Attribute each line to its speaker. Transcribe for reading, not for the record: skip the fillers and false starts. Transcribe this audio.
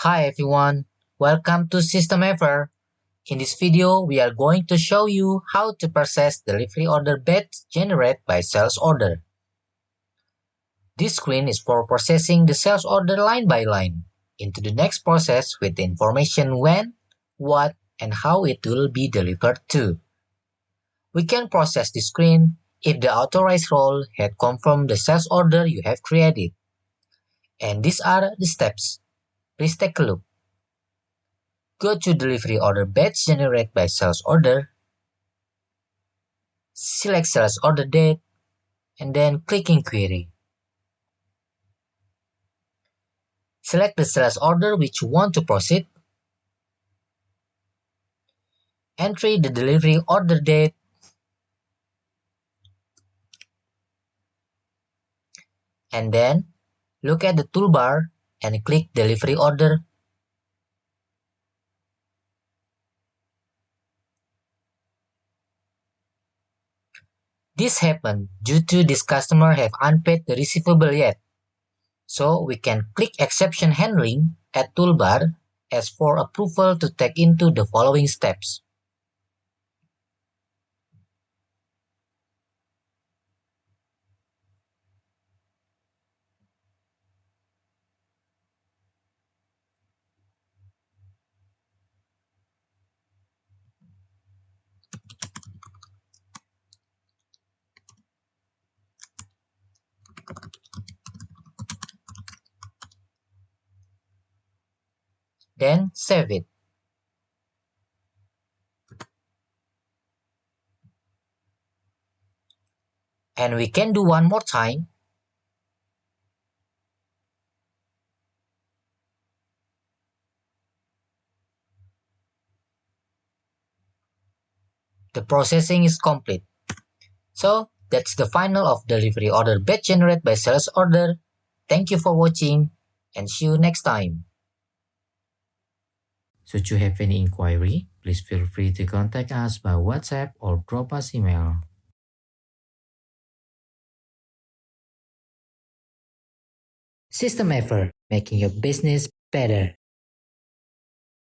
Speaker 1: Hi everyone, welcome to SystemEver. In this video, we are going to show you how to process delivery order batch generated by sales order. This screen is for processing the sales order line by line into the next process with the information when, what, and how it will be delivered to. We can process the screen if the authorized role had confirmed the sales order you have created. And these are the steps. Please take a look. Go to Delivery Order Batch Generated by Sales Order, select Sales Order Date, and then click in Query. Select the sales order which you want to proceed. Enter the delivery order date, and then look at the toolbar and click Delivery Order. This happened due to this customer have unpaid the receivable yet. So we can click Exception Handling at toolbar as for approval to take into the following steps. Then save it. And we can do one more time. The processing is complete. So that's the final of delivery order batch generated by sales order. Thank you for watching and see you next time. Should you have any inquiry, please feel free to contact us by WhatsApp or drop us email. SystemEver, making your business better.